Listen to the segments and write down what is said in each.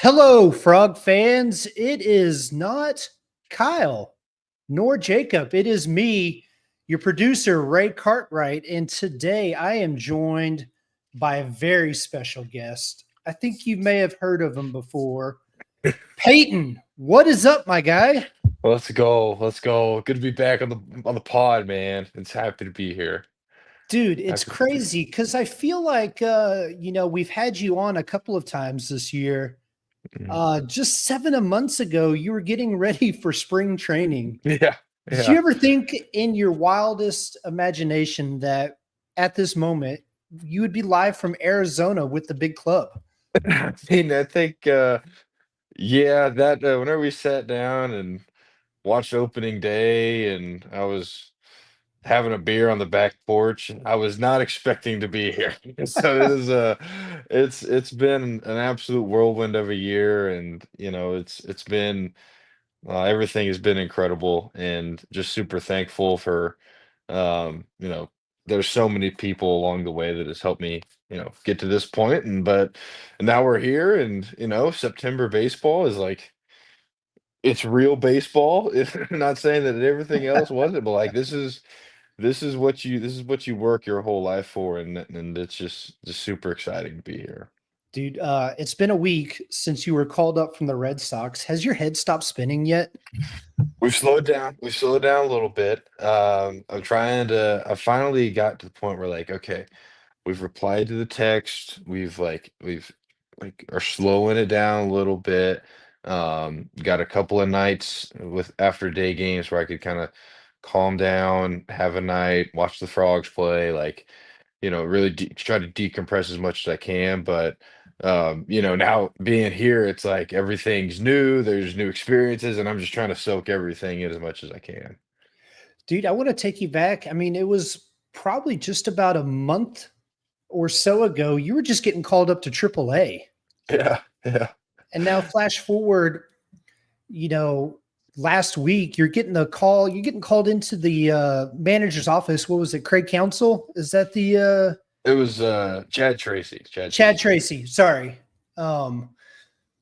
Hello, Frog fans. It is not Kyle nor Jacob. It is me, your producer, Ray Cartwright. And today I am joined by a very special guest. I think you may have heard of him before. Payton, what is up, my guy? Let's go. Let's go. Good to be back on the pod, man. It's happy to be here. Dude, it's Happy to be crazy because I feel like, we've had you on a couple of times this year. Mhm. Just 7 months ago, you were getting ready for spring training. Yeah, Did you yeah. ever think in your wildest imagination that at this moment you would be live from Arizona with the big club? I think yeah, that whenever we sat down and watched opening day and I was having a beer on the back porch, I was not expecting to be here. So it is it's been an absolute whirlwind of a year, and it's been everything has been incredible, and just super thankful for, um, you know, there's so many people along the way that has helped me, get to this point. But now we're here, and September baseball is like it's real baseball. I'm not saying that everything else wasn't, but like this is what you work your whole life for, and it's just super exciting to be here. Dude, it's been a week since you were called up from the Red Sox. Has your head stopped spinning yet? We've slowed down. We've slowed down a little bit. I finally got to the point where, like, okay, we've replied to the text. We've are slowing it down a little bit. Got a couple of nights with after day games where I could kind of calm down, have a night, watch the frogs play, like, really try to decompress as much as I can. But now being here, it's like everything's new, there's new experiences, and I'm just trying to soak everything in as much as I can. Dude, I want to take you back. I mean, it was probably just about a month or so ago. You were just getting called up to AAA. Yeah, yeah. And now, flash forward, you know, last week you're getting called into the manager's office. What was it? Craig Council? Is that the It was Chad Tracy. Chad Chad Tracy. Tracy? Sorry. Um,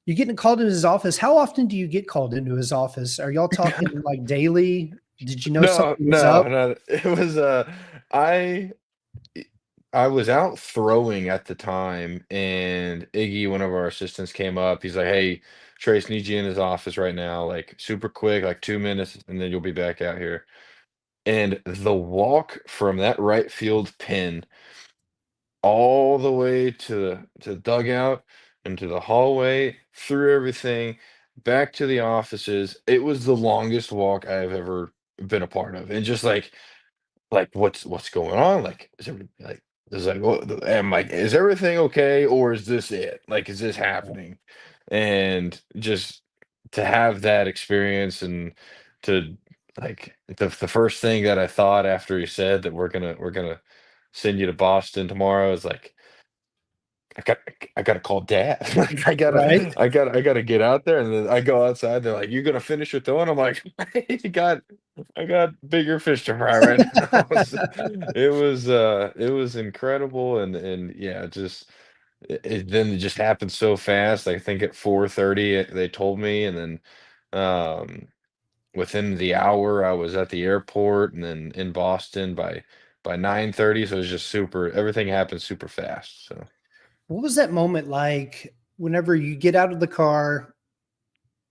you're getting called into his office. How often do you get called into his office? Are y'all talking like daily? Did you know No, something was no, up? no. It was I I was out throwing at the time, and Iggy, one of our assistants, came up. He's like, "Hey, Trace needs you in his office right now, like super quick, like 2 minutes, and then you'll be back out here." And the walk from that right field pin all the way to the dugout, into the hallway, through everything, back to the offices, it was the longest walk I've ever been a part of. And just like what's going on? Like, is everything like is like what am like is everything okay, or is this it? Like, is this happening? And just to have that experience, and to like the first thing that I thought after he said that we're gonna send you to Boston tomorrow is like, I got I gotta call dad. Like, Right. I gotta get out there. And then I go outside. They're like, "You gonna finish your throw?" And I'm like, "I got bigger fish to fry right now." It was incredible. And yeah, just then it just happened so fast. I think at 4:30 they told me, and then um within the hour I was at the airport, and then in Boston by 9:30. So it was just super, everything happened super fast. So What was that moment like whenever you get out of the car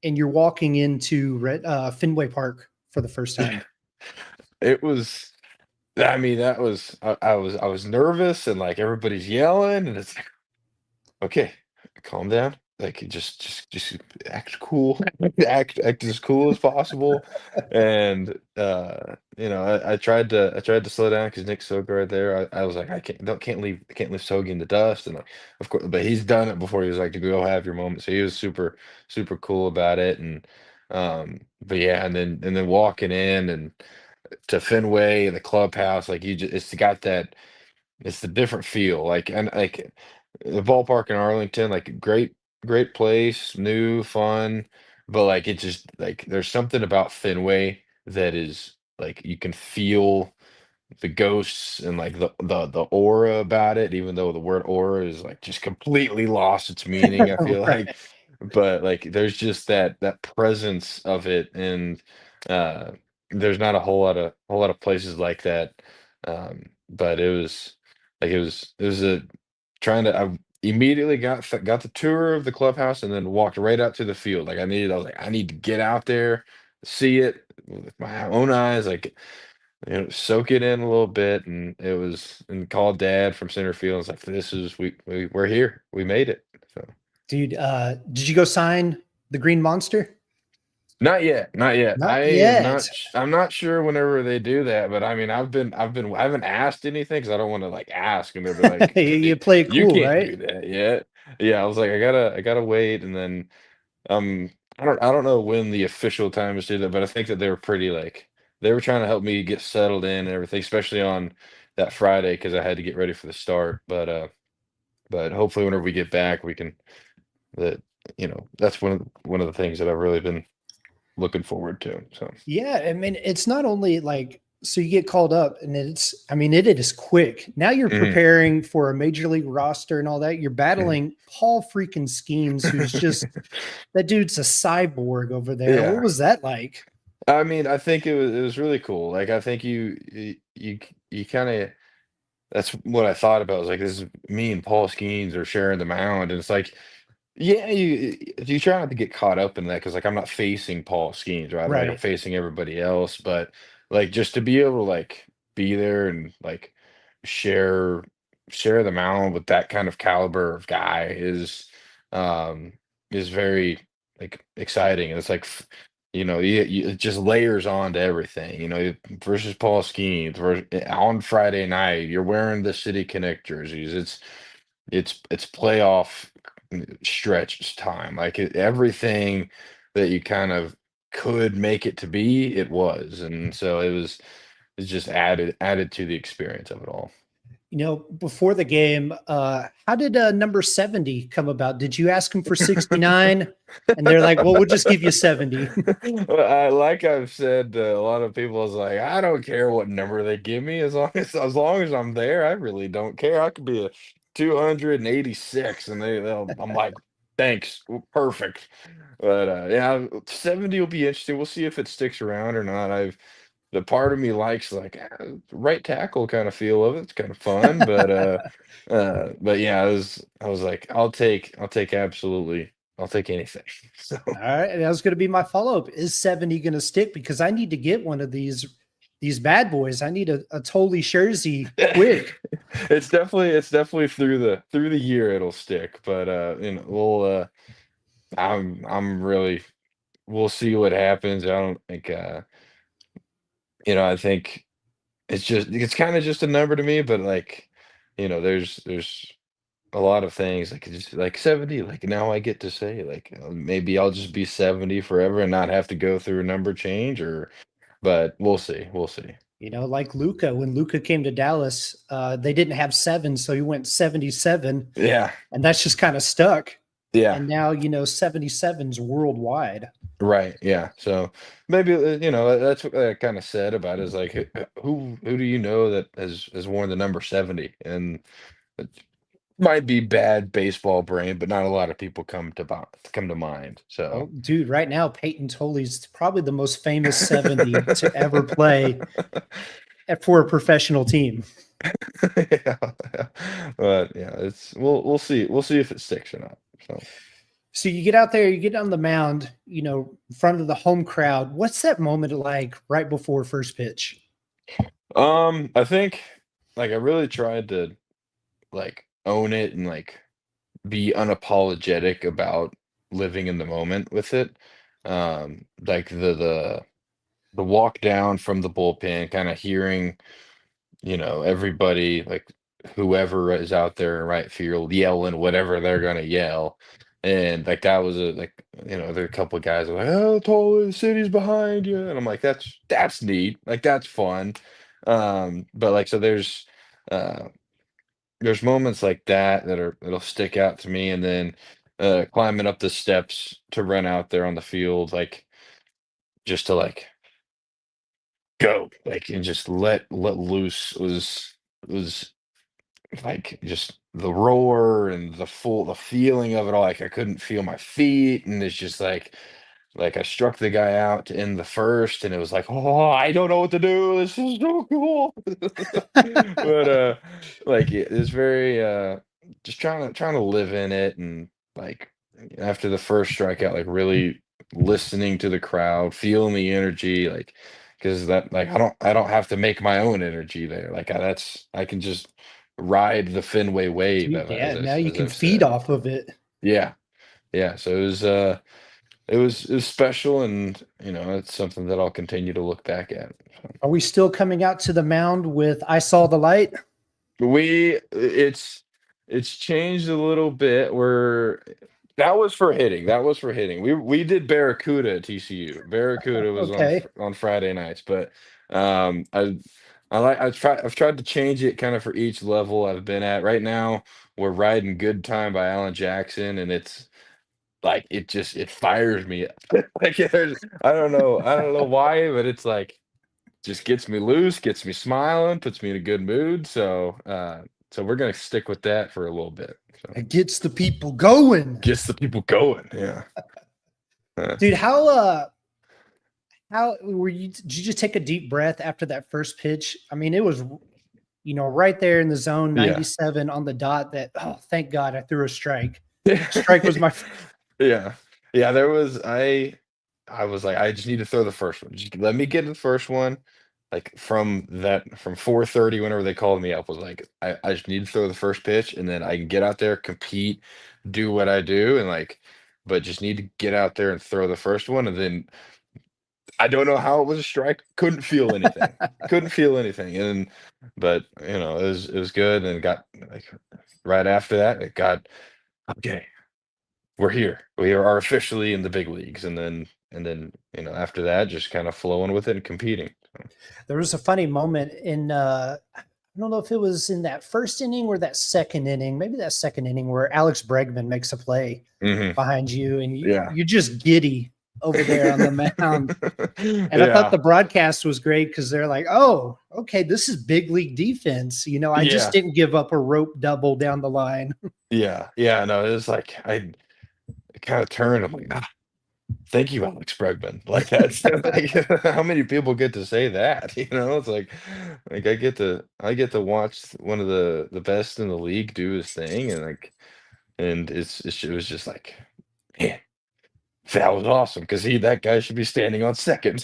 and you're walking into Fenway Park for the first time? it was, I mean, I was nervous, and like everybody's yelling, and it's like, okay, calm down. Like, just act cool. Act as cool as possible. And I tried to slow down because Nick's so right there. I was like, I can't leave Sogi in the dust. And of course, but he's done it before. He was like, to go have your moment. So he was super, super cool about it. And but yeah, and then walking in and to Fenway and the clubhouse, like, it's the different feel. Like, and like the ballpark in Arlington, like, great place, new, fun, but like it just like there's something about Fenway that is like you can feel the ghosts, and like the aura about it, even though the word aura is like just completely lost its meaning, I feel Right. like. but like there's just that presence of it, and uh there's not a whole lot of places like that. But it was a trying to I immediately got the tour of the clubhouse and then walked right out to the field. Like I was like, I need to get out there, see it with my own eyes, like soak it in a little bit. And it was and called dad from center field. I was like, this is we're here. We made it. So Dude, did you go sign the Green Monster? not yet, not yet. I Not am yet. not. I'm not sure whenever they do that, but I mean, I haven't asked anything because I don't want to like ask and they'll be like, You play it You cool, can't right? do that yet." Yeah, I was like, I gotta wait, and then I don't know when the official time is to do that, but I think that they were pretty like they were trying to help me get settled in and everything, especially on that Friday because I had to get ready for the start. But hopefully, whenever we get back, we can that that's one of the things that I've really been looking forward to. So. Yeah, I mean, it's not only like so you get called up and I mean, it is quick. Now you're Mhm, preparing for a major league roster and all that. You're mhm. battling Paul freaking Skeens, who's just that dude's a cyborg over there. What Yeah. was that like? I mean, I think it was really cool. Like I think you kind of that's what I thought about. Was like this is me and Paul Skeens are sharing the mound, and it's like yeah, you try not to get caught up in that because like I'm not facing Paul Skeens, right? Like I'm Right. facing everybody else, but like just to be able to like be there and like share share the mound with that kind of caliber of guy um is very like exciting. And it's like it just layers on to everything. Versus Paul Skeens on Friday night, you're wearing the City Connect jerseys. It's playoff stretch time. Like everything that you kind of could make it to be, it was. And so it's just added to the experience of it all. Before the game, how did number 70 come about? Did you ask him for 69? And they're like, well, we'll just give you 70. Well, like I've said to a lot of people, is like I don't care what number they give me as long as I'm there. I really don't care. I could be a 286, and I'm like, thanks, perfect. But yeah, 70 will be interesting. We'll see if it sticks around or not. The part of me likes like right tackle kind of feel of it. It's kind of fun, but yeah, I was like, I'll take absolutely, I'll take anything. So. All right. That was going to be my follow up. Is 70 going to stick? Because I need to get one of these bad boys. I need a Tolle jersey quick. It's definitely through the year it'll stick, but I'm really we'll see what happens. I don't think I think it's kind of just a number to me, but like there's a lot of things like just like 70, like now I get to say like maybe I'll just be 70 forever and not have to go through a number change, or but we'll see. Like Luca, when Luca came to Dallas, they didn't have seven, so he went 77, Yeah, and that's just kind of stuck. yeah. And now, 77's worldwide. Right, yeah, so maybe, that's what I kinda said about it is, like, who do you know that has worn the number 70? And it might be bad baseball brain, but not a lot of people come to mind, Oh, so. dude, right now, Peyton Tolle's probably the most famous 70 to ever play for a professional team. Yeah, yeah, but, yeah, we'll see if it sticks or not, so. So you get out there, you get on the mound, in front of the home crowd. What's that moment like right before first pitch? I think, like, I really tried to, like, own it and, like, be unapologetic about living in the moment with it. Like the walk down from the bullpen, kind of hearing, everybody like whoever is out there in right field yelling whatever they're gonna yell. And like that was there are a couple of guys were like, "Oh, Tolle, the city's behind you," and I'm like, that's neat, like that's fun. But like so uh there's moments like that'll stick out to me, and then climbing up the steps to run out there on the field, like just to like go, like and just let loose was like just the roar and the feeling of it all. Like I couldn't feel my feet, and it's just like I struck the guy out to end the first, and it was like, oh, I don't know what to do. This is so cool. But like it's very just trying to live in it, and like after the first strikeout, like really listening to the crowd, feeling the energy, like because that like I don't have to make my own energy there. Like I can just ride the Fenway wave, Dude, yeah, now you as can I've feed said. off of it. Yeah, yeah. So it was special, and it's something that I'll continue to look back at. So. Are we still coming out to the mound with I saw the light? It's changed a little bit. That was for hitting. That was for hitting. We did Barracuda at TCU. Barracuda was Okay. on Friday nights, but um I I've tried to change it kind of for each level I've been at. Right now, we're riding Good Time by Alan Jackson, and it's like it fires me up. Like I don't know why, but it's like just gets me loose, gets me smiling, puts me in a good mood. So we're gonna stick with that for a little bit. So It gets the people going. gets the people going. Yeah. Uh, Dude, how were you, did you just take a deep breath after that first pitch? I mean, it was, right there in the zone, yeah. 97 on the dot that, oh, thank God I threw a strike. Strike was my Yeah. Yeah, I was like, I just need to throw the first one. Just let me get the first one. Like from 4:30, whenever they called me up, was like, I just need to throw the first pitch, and then I can get out there, compete, do what I do, and like, but just need to get out there and throw the first one. And then I don't know how it was a strike. Couldn't feel anything. Couldn't feel anything. And but it was good. And it got like right after that, it got okay. We're here. We are officially in the big leagues. And then after that, just kind of flowing with it and competing. So. There was a funny moment in I don't know if it was in that first inning or that second inning, maybe that second inning where Alex Bregman makes a play Hmm. behind you and Yeah. you're just giddy over there on the mound. And I thought Yeah. the broadcast was great because they're like, oh, okay, this is big league defense. I just Yeah. didn't give up a rope double down the line. Yeah. Yeah. No, it was like I kind of turned. I'm like, thank you, Alex Bregman. Like that's like how many people get to say that? It's like I get to watch one of the best in the league do his thing, and like it was just like, man, that was awesome because that guy should be standing on second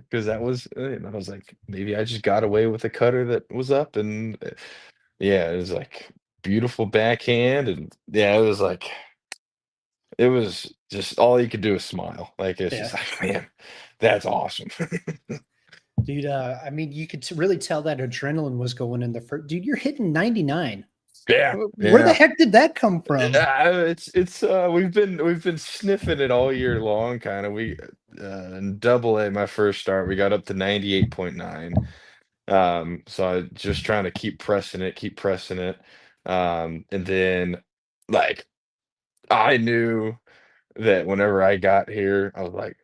because that was I was like, maybe I just got away with a cutter that was up, and yeah, it was like beautiful backhand, and yeah, it was just all you could do is smile. Like, it's Yeah. just like, man, that's awesome. Dude, I mean, you could really tell that adrenaline was going in the first. Dude, you're hitting 99. Yeah, Where the yeah. heck did that come from? We've been sniffing it all year long, kind of. In double A, my first start, we got up to 98.9. So I just trying to keep pressing it, keep pressing it. And then like I knew that whenever I got here, I was like,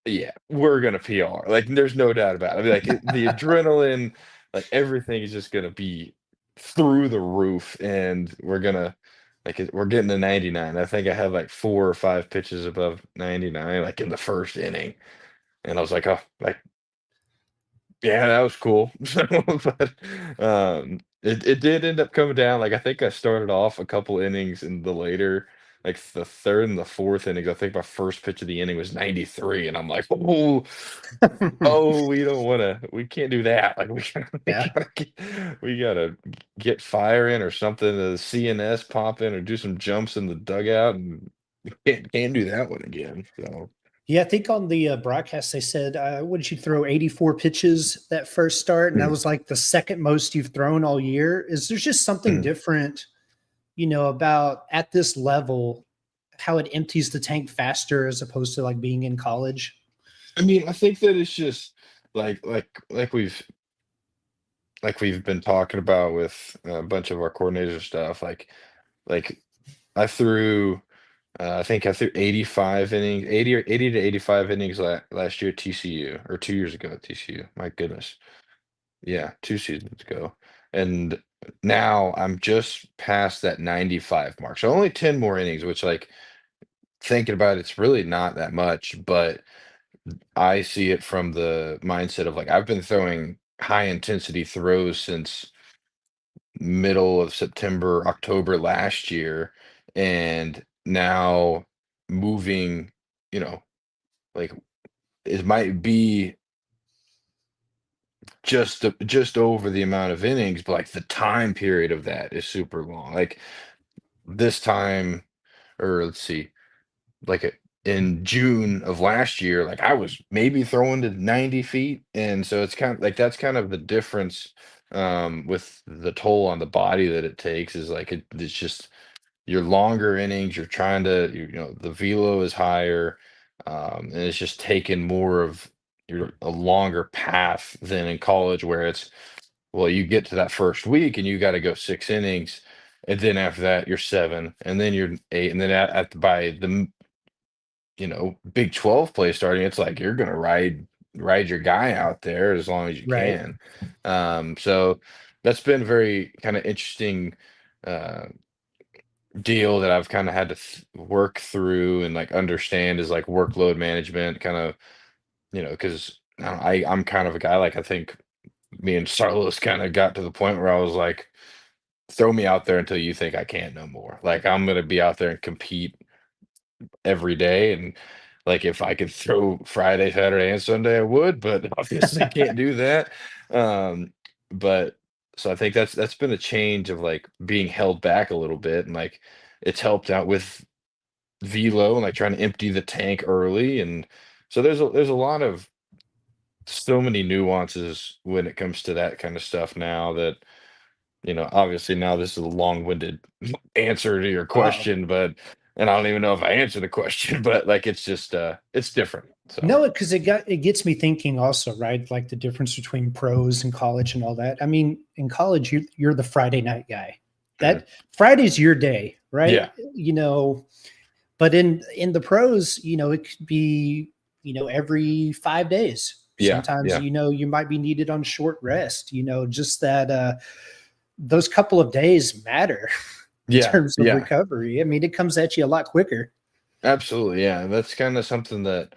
yeah, we're gonna PR. Like, there's no doubt about it. I mean, like the adrenaline, like everything is just gonna be through the roof, and we're getting to 99. I think I had like 4 or 5 pitches above 99, like in the first inning, and I was like, oh, like yeah, that was cool. But it did end up coming down. Like I think I started off a couple innings in the later, like the third and the fourth innings. I think my first pitch of the inning was 93, and I'm like, oh, oh, we can't do that. Like Yeah. we gotta get fire in or something, the CNS pop in or do some jumps in the dugout, and can't do that one again. So. Yeah, I think on the broadcast they said, what did you throw? 84 pitches that first start, and that Mhm, was like the second most you've thrown all year. Is there's just something mhm. different, about at this level, how it empties the tank faster as opposed to like being in college? I mean, I think that it's just like we've been talking about with a bunch of our coordinator stuff. Like I threw, I think I threw 85 innings, 80 to 85 innings last year at TCU, or 2 years ago at TCU. My goodness, yeah, 2 seasons ago. and now I'm just past that 95 mark. So only 10 more innings, which like thinking about it, it's really not that much, but I see it from the mindset of like I've been throwing high intensity throws since middle of September, October last year, and now moving, you know, like it might be just over the amount of innings, but like the time period of that is super long. Like this time, or let's see, like in June of last year, like I was maybe throwing to 90 feet. And so it's kind of like that's kind of the difference with the toll on the body that it takes is like it's just your longer innings, you're trying to, you know, the velo is higher, and it's just taking more of your a longer path than in college where it's well, you get to that first week and you got to go 6 innings, and then after that you're seven, and then you're eight, and then by the Big 12 play starting, it's like you're gonna ride your guy out there as long as you Right. can. So that's been very kind of interesting uh, deal that I've kind of had to work through and like understand is like workload management, kind of because I'm kind of a guy like I think me and Carlos kind of got to the point where I was like, throw me out there until you think I can't no more. Like I'm gonna be out there and compete every day. And like if I could throw Friday, Saturday, and Sunday, I would, but obviously can't do that. Um, but so I think that's been a change of like being held back a little bit, and like it's helped out with velo and like trying to empty the tank early. And so there's a lot of so many nuances when it comes to that kind of stuff now that obviously now this is a long-winded answer to your Wow. question, but and I don't even know if I answered the question, but like it's just it's different. So No, because it gets me thinking also, right? Like the difference between pros and college and all that. I mean, in college, you're the Friday night guy. mhm. That Friday's your day, right? Yeah, But in the pros, it could be, every 5 days. yeah, Sometimes, yeah, you might be needed on short rest, just that those couple of days matter in yeah, terms of yeah. recovery. I mean, it comes at you a lot quicker. Absolutely, yeah. And that's kind of something that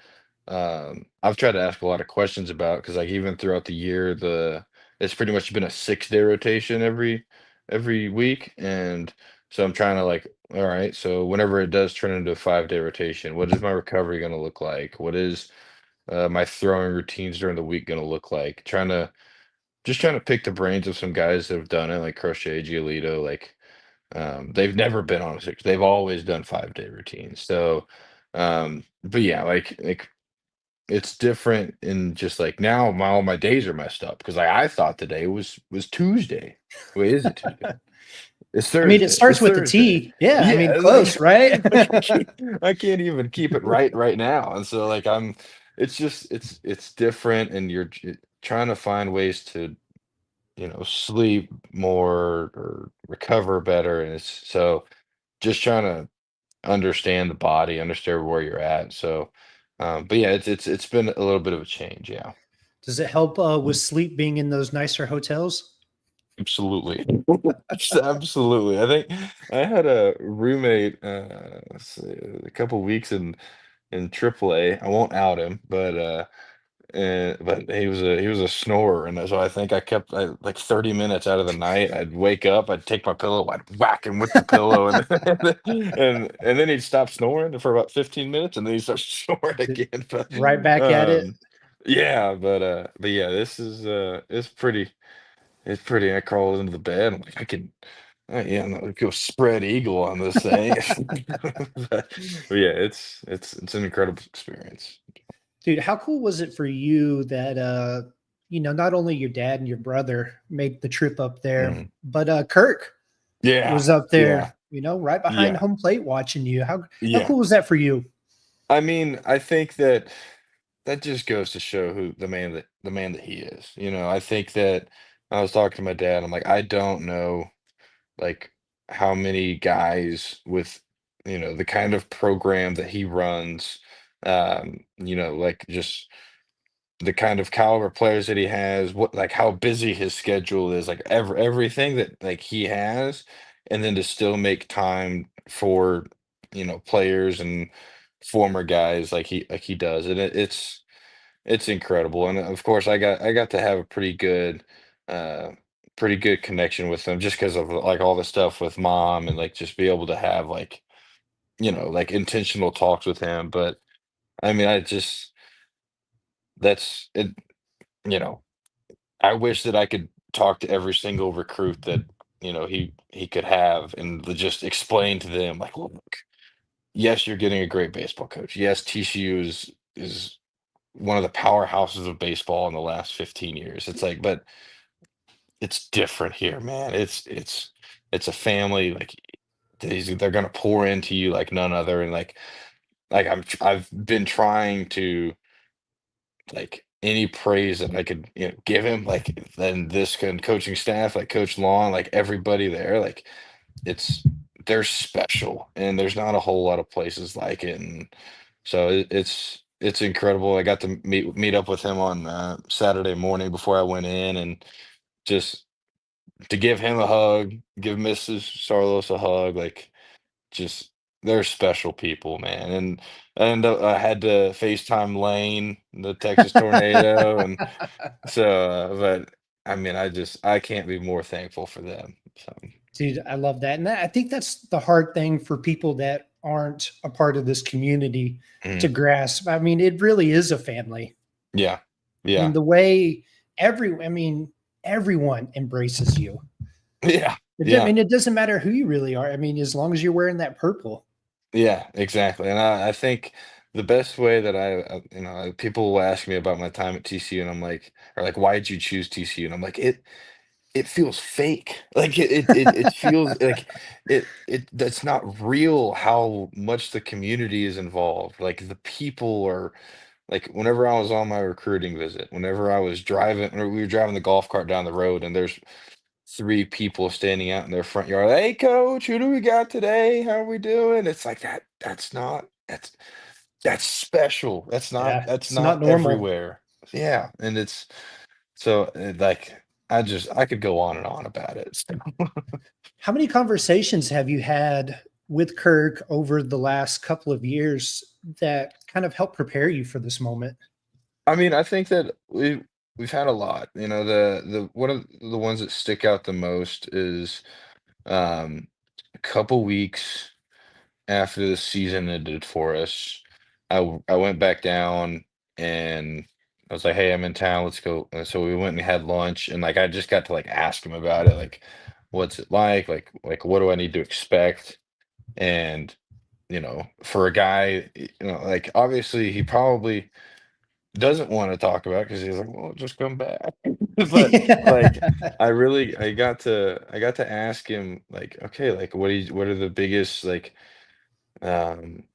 I've tried to ask a lot of questions about because like even throughout the year, the it's pretty much been a 6 day rotation every week. And so I'm trying to like, all right, so whenever it does turn into a 5 day rotation, what is my recovery going to look like? What is my throwing routines during the week going to look like? Trying to pick the brains of some guys that have done it, like Crochet, Giolito, like they've never been on a six. They've always done 5 day routines. So, but yeah, like it's different in just like now all my days are messed up because I thought today was Tuesday. Wait, is it Tuesday? It's I mean, it Thursday. starts It's with the Thursday. T. Yeah, I Yeah, mean, it's close, right? like I can't even keep it right now. And so like it's just it's different, and you're trying to find ways to sleep more or recover better, and it's so just trying to understand the body, understand where you're at. So, but yeah, it's been a little bit of a change. Yeah, Does it help with sleep being in those nicer hotels? absolutely, absolutely. I think I had a roommate let's see, a couple weeks in AAA. I won't out him, but he was a snorer, and so I think I kept like 30 minutes out of the night. I'd wake up, I'd take my pillow, I'd whack him with the pillow, and and then he'd stop snoring for about 15 minutes, and then he'd start snoring again. But Right back at it. yeah, but yeah, this is it's pretty. I crawl into the bed. I'm like, I can. Yeah, I'm gonna go spread eagle on this thing. but yeah, it's an incredible experience. Dude, how cool was it for you that not only your dad and your brother made the trip up there, Mhm. but Kirk Yeah, was up yeah, there, right behind yeah, home plate watching you. How yeah. cool was that for you? I mean, I think that just goes to show who the man that he is. I think that I was talking to my dad. I'm like, I don't know, like how many guys with the kind of program that he runs, like just the kind of caliber players that he has, what like how busy his schedule is, like everything that like he has, and then to still make time for players and former guys like he does, and it's incredible. And of course, I got to have a uh, pretty good connection with him just because of like all the stuff with mom and like just be able to have like like intentional talks with him. But I mean, I just that's it. You know, I wish that I could talk to every single recruit that, he could have and just explain to them like, look, yes, you're getting a great baseball coach. Yes, TCU is one of the powerhouses of baseball in the last 15 years. It's like, but it's different here, man. It's a family, like they're gonna pour into you like none other. And like I've been trying to like any praise that I could, give him, like then this can coaching staff, like Coach Long, like everybody there, like it's they're special, and there's not a whole lot of places like it, and so it's incredible. I got to meet up with him on Saturday morning before I went in, and just to give him a hug, give Mrs. Sarlos a hug, like just they're special people, man. And I had to FaceTime Lane, the Texas tornado, and so but I mean, I can't be more thankful for them. So Dude, I love that. And I think that's the hard thing for people that aren't a part of this community to mhm. grasp. I mean, it really is a family. Yeah, I mean, yeah, the way everyone embraces you. yeah, I yeah. mean, it doesn't matter who you really are. I mean, as long as you're wearing that purple. Yeah, exactly. And I think the best way that people will ask me about my time at TCU, and I'm like, or like, why did you choose TCU? And I'm like, it feels fake. Like it feels like that's not real how much the community is involved. Like the people are like whenever I was on my recruiting visit, whenever I was driving or we were driving the golf cart down the road and there's three people standing out in their front yard. Hey, coach, who do we got today? How are we doing? It's like that. That's special. Yeah, That's it's not not normal. everywhere. Yeah, and it's so like I could go on and on about it. So, How many conversations have you had with Kirk over the last couple of years that kind of helped prepare you for this moment? I mean, I think that we've had a lot. The one of the ones that stick out the most is um a couple weeks after the season ended for us, I went back down and I was like, "Hey, I'm in town. Let's go." And so we went and had lunch, and like I just got to like ask him about it, like, what's it like? Like what do I need to expect? And for a guy, like obviously he probably doesn't want to talk about because he's like, "Well, just come back." But like I got to ask him like, okay, like what are the biggest like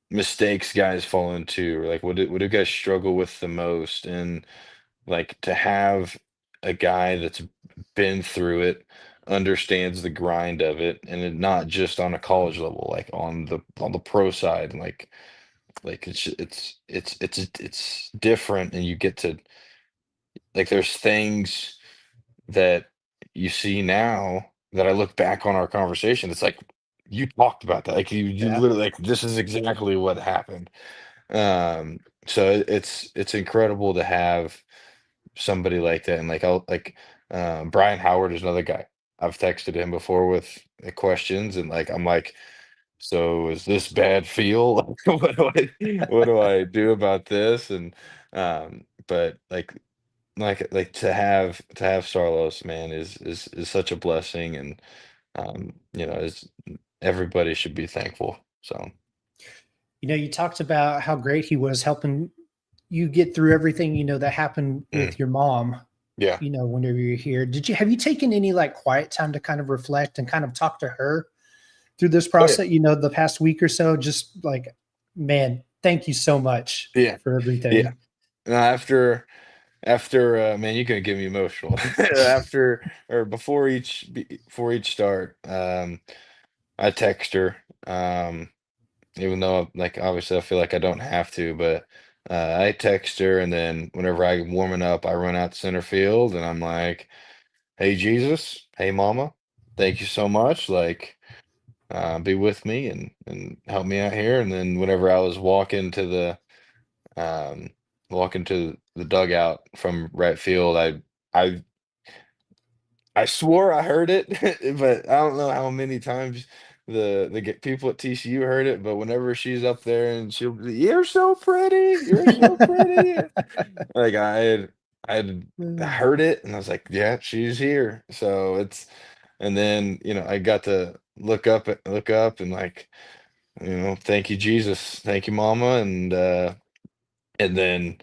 mistakes guys fall into, or like what do guys struggle with the most? And like to have a guy that's been through it, understands the grind of it, and not just on a college level, like on the pro side, and like it's different, and you get to like there's things that you see now that I look back on our conversation, it's like you talked about that, like you Yeah. literally like this is exactly what happened. So it's incredible to have somebody like that, and like I'll like Brian Howard is another guy. I've texted him before with questions, and like I'm like, so is this bad feel? What do I do about this? And but like to have Sarlos, man, is such a blessing, and is everybody should be thankful. So You talked about how great he was helping you get through everything, that happened mm, with your mom, yeah. whenever you're here. Have you taken any like quiet time to kind of reflect and kind of talk to her through this Oh yeah. process, the past week or so? Just like, man, thank you so much Yeah. for Yeah. everything. After man, you can get me emotional. After or before each start, I text her, even though like obviously I feel like I don't have to, but I text her, and then whenever I'm warming up, I run out to center field, and I'm like, "Hey Jesus, hey Mama, thank you so much. Like, be with me and help me out here." And then whenever I was um, walking to the dugout from right field, I I swore I heard it, but I don't know how many times people at TCU heard it. But whenever she's up there and she'll be, "You're so pretty, you're so pretty," like I had Mm. heard it, and I was like, "Yeah, she's here." So and then I got to look up and like, thank you Jesus, thank you Mama, and then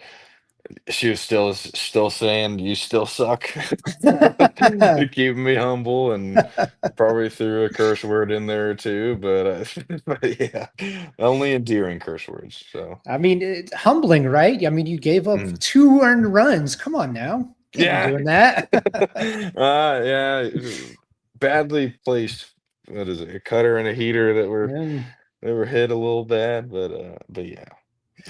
she was still saying, "You still suck," keeping me humble, and probably threw a curse word in there too. But, but yeah, only endearing curse words. So I mean, it's humbling, right? I mean, you gave up mm. 2 earned runs. Come on now. Can't be Yeah, doing that. yeah, badly placed. What is it? A cutter and a heater that were And they were hit a little bad, but yeah,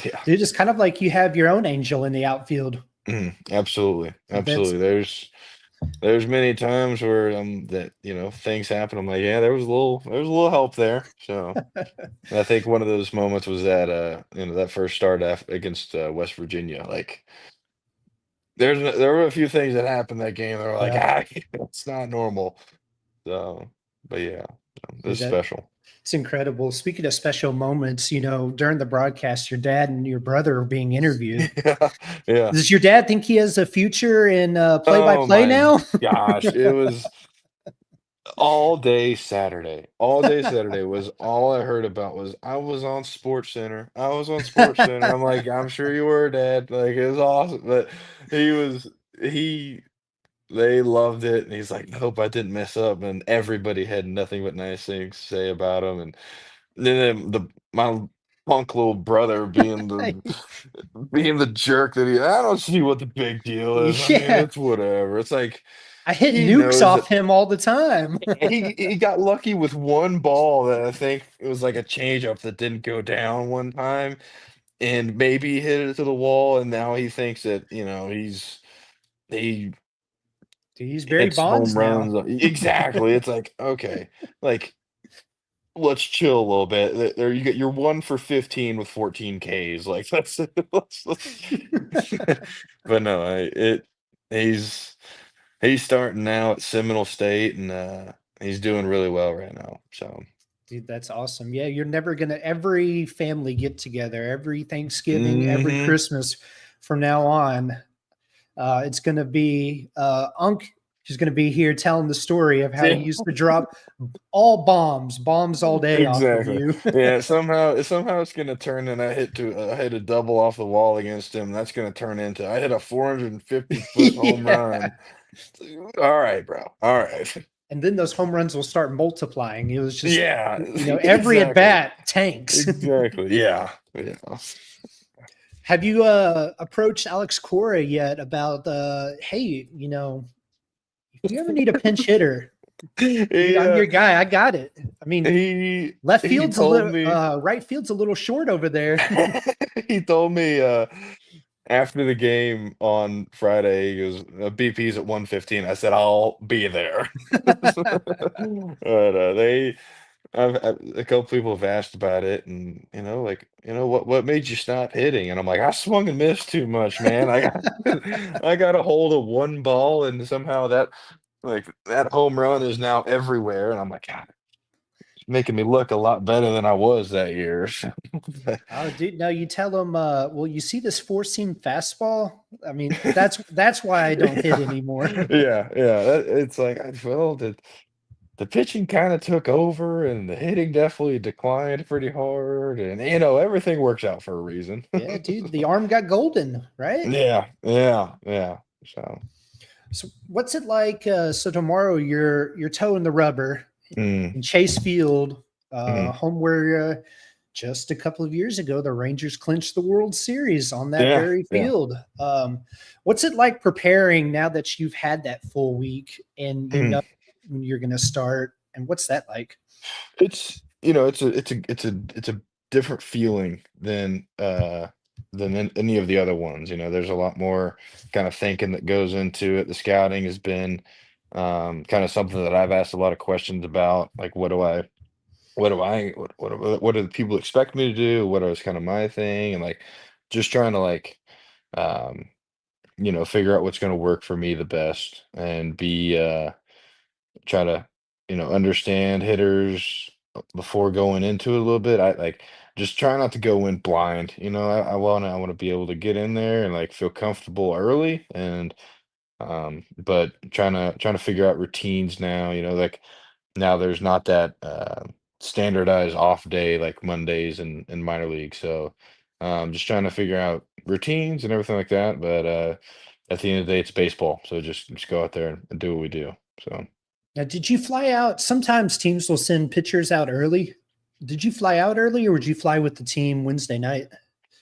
yeah. dude, it's kind of like you have your own angel in the outfield. Absolutely, That's absolutely. There's many times where that things happen. I'm like, yeah, there was a little help there. So and I think one of those moments was that first start against West Virginia. Like there were a few things that happened that game that were like, yeah, it's not normal. So, but yeah, it dude, was that special. it's incredible. Speaking of special moments, during the broadcast, your dad and your brother are being interviewed. Yeah, yeah. Does your dad think he has a future in play by Oh play my now? gosh, it was. All day Saturday was all I heard about was I was on Sports Center. I was on Sports Center. I'm like, I'm sure you were, Dad. Like it was awesome. But he was he they loved it. And he's like, I hope I didn't mess up. And everybody had nothing but nice things to say about him. And then my punk little brother being the jerk that I don't see what the big deal is. I mean, Yeah, it's whatever. It's like I hit he nukes knows that off him all the time. he got lucky with one ball that I think it was like a changeup that didn't go down one time, and maybe he hit it to the wall, and now he thinks that, he Dude, he's Barry hits home Bonds now. runs. Exactly. It's like, okay, like let's chill a little bit. There you get you're 1 for 15 with 14 Ks. Like but no, he's he's starting now at Seminole State, and he's doing really well right now. So Dude, that's awesome. Yeah, you're never gonna every family get together, every Thanksgiving, every mhm. Christmas from now on. It's gonna be Unc. He's gonna be here telling the story of how he Yeah, used to drop all bombs all day off of exactly. you. Yeah, somehow it's gonna turn, and I hit a double off the wall against him. That's gonna turn into I hit a 450-foot home Yeah. run. All right, bro. All right. And then those home runs will start multiplying. It was just, Yeah, every at exactly. bat tanks. Exactly. Yeah. Yeah. Have you approached Alex Cora yet about hey, if you ever need a pinch hitter, He I'm your guy. I got it. I mean, left he field's a told little, me right field's a little short over there. he told me after the game on Friday, he goes, BP's at 1:15. I said, I'll be there. But a couple people have asked about it, and like, what made you stop hitting? And I'm like, I swung and missed too much, man. I got I got a hold of one ball, and somehow that home run is now everywhere. And I'm like, God, it's making me look a lot better than I was that year. Oh, dude, no, you tell them, well, you see this four seam fastball? I mean, that's why I don't hit Yeah, anymore. yeah. It's like I felt the pitching kind of took over, and the hitting definitely declined pretty hard, and everything works out for a reason. Yeah, dude, the arm got golden, right? Yeah, yeah, yeah. So, So what's it like? So tomorrow you're toeing the rubber mm, in Chase Field, mhm. home where just a couple of years ago the Rangers clinched the World Series on that Yeah, very yeah. field. What's it like preparing now that you've had that full week and Mm. when you're going to start? And what's that like? It's it's a different feeling than than any of the other ones. You know, there's a lot more kind of thinking that goes into it. The scouting has been kind of something that I've asked a lot of questions about, like what do the people expect me to do? What is kind of my thing? And like just trying to like um, figure out what's going to work for me the best and be try to, understand hitters before going into it a little bit. I like just try not to go in blind. I want to be able to get in there and like feel comfortable early and but trying to figure out routines now, like now there's not that standardized off day like Mondays in minor league. So just trying to figure out routines and everything like that. But at the end of the day, it's baseball. So just go out there and do what we do. So Now, did you fly out? Sometimes teams will send pitchers out early. Did you fly out early, or would you fly with the team Wednesday night?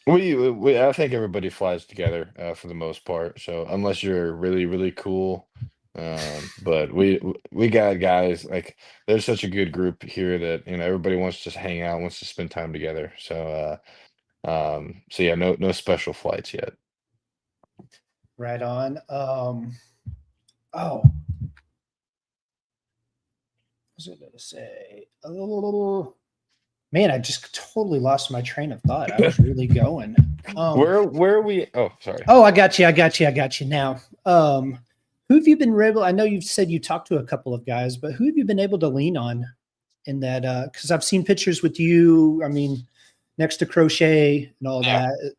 I think everybody flies together for the most part. So unless you're really, really cool, but we got guys like there's such a good group here that everybody wants to just hang out, wants to spend time together. So yeah, no special flights yet. Right on. Oh, was I going to say? Oh, man, I just totally lost my train of thought. I was really going. Um, Where are we? Oh, sorry. oh, I got you. I got you. I got you now. Who have you been able? I know you've said you talked to a couple of guys, but who have you been able to lean on in that? Because I've seen pictures with you. I mean, next to Crochet and all Yeah, that.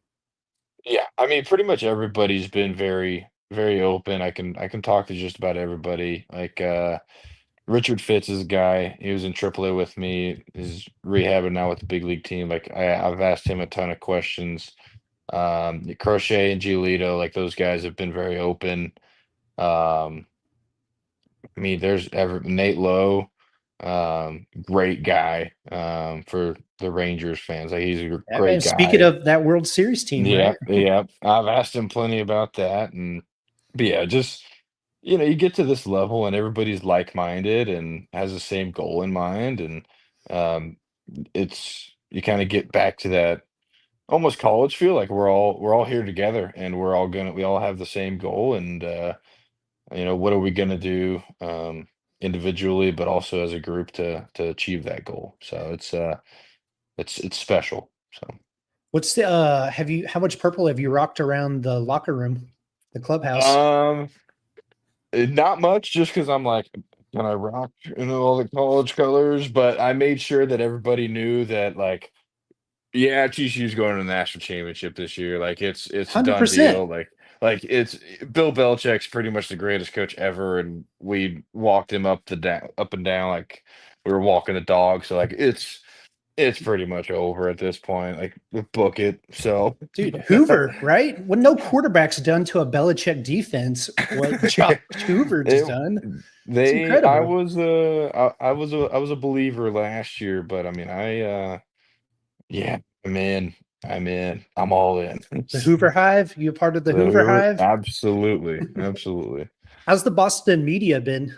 yeah. I mean, pretty much everybody's been very, very open. I can talk to just about everybody. Like Richard Fitz is a guy. He was in AAA with me. He's rehabbing now with the big league team. Like I've asked him a ton of questions. Crochet and Giolito, like those guys have been very open. Um, I mean, there's ever Nate Lowe, great guy for the Rangers fans. Like he's a That man, great speaking guy. of that World Series team, Yeah, right? yeah. I've asked him plenty about that, and but yeah, just you get to this level and everybody's like-minded and has the same goal in mind, and um, it's you kind of get back to that almost college feel, like we're all here together and we all have the same goal, and what are we gonna do individually, but also as a group to achieve that goal. So it's special. So. What's the have you how much purple have you rocked around the locker room, the clubhouse? Um, Not much, just because I'm like, can I rock, all the college colors? But I made sure that everybody knew that, like, yeah, TCU's going to the national championship this year. Like, it's a done 100%. deal. Like it's Bill Belichick's pretty much the greatest coach ever, and we walked him up and down like we were walking the dog. So like it's pretty much over at this point. Like, book it. So. Dude, Hoover, right? What no quarterback's done to a Belichick defense, what Josh Hoover's It done. It's they incredible. I was a believer last year, but I mean yeah, I'm all in. The Hoover Hive, you a part of the The Hoover Hoover, Hive? absolutely, absolutely. How's the Boston media been?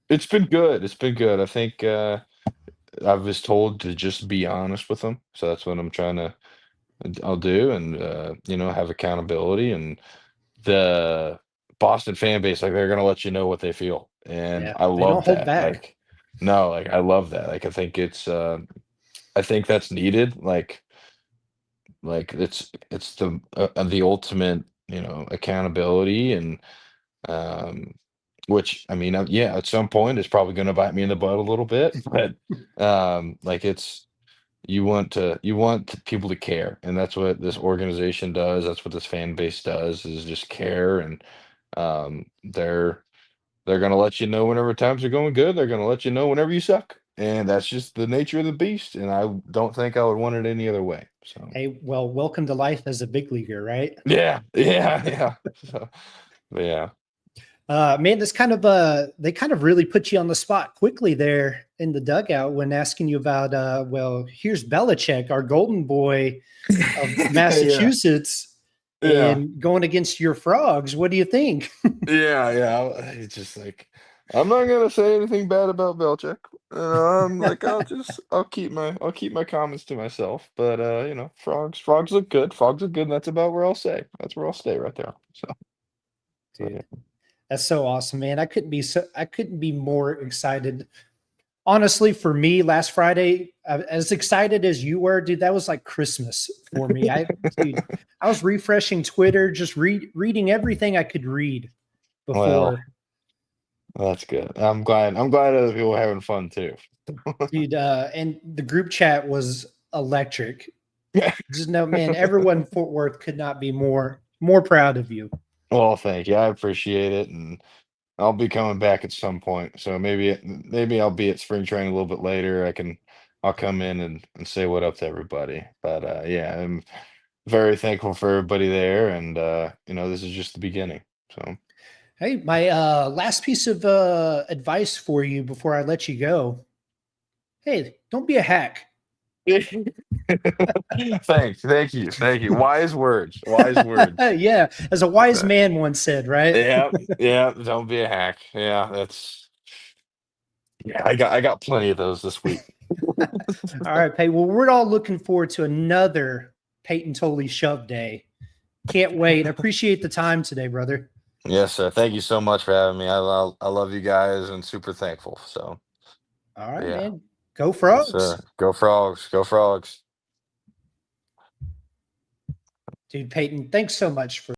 It's been good. It's been good. I think I was told to just be honest with them, so that's what I'll do, and have accountability. And the Boston fan base, like they're gonna let you know what they feel, and Yeah, I they don't love hold that. back. Like, no, like I love that. Like I think that's needed. Like it's the ultimate, accountability, and um, which I mean, yeah, at some point it's probably going to bite me in the butt a little bit, but like you want people to care, and that's what this organization does. That's what this fan base does, is just care, and they're gonna let you know whenever times are going good. They're gonna let you know whenever you suck, and that's just the nature of the beast. And I don't think I would want it any other way. So Hey, well, welcome to life as a big leaguer, right? yeah, yeah, yeah. So, but yeah, Man, this kind of they kind of really put you on the spot quickly there in the dugout when asking you about well, here's Belichick, our golden boy of yeah, Massachusetts, yeah, and going against your frogs. What do you think? yeah, yeah. It's just like I'm not gonna say anything bad about Belichick. I'm like, I'll keep my comments to myself. But frogs look good. Frogs look good. And that's about where I'll say. That's where I'll stay right there. So yeah. Dude, that's so awesome, man. I couldn't be more excited. Honestly, for me, last Friday, as excited as you were, dude, that was like Christmas for me. Dude, I was refreshing Twitter, just reading everything I could read Well, before. that's good. I'm glad other people are having fun too. Dude, and the group chat was electric. Yeah. Just know, man, everyone in Fort Worth could not be more proud of you. Well, thank you. I appreciate it, and I'll be coming back at some point. So maybe I'll be at spring training a little bit later. I'll come in and say what up to everybody. But yeah, I'm very thankful for everybody there, and this is just the beginning. So Hey, my last piece of advice for you before I let you go. Hey, don't be a hack. thank you. Wise words, wise words. Yeah, as a wise man once said, right? Yeah, yeah. Don't be a hack. Yeah, yeah. I got plenty of those this week. All right, Pay. Well, we're all looking forward to another Peyton Tolle shove day. Can't wait. I appreciate the time today, brother. Yes, sir. Thank you so much for having me. I love you guys and super thankful. So All right, yeah, man. Go yes, frogs. sir. Go frogs. Go frogs. Dude, Peyton, thanks so much for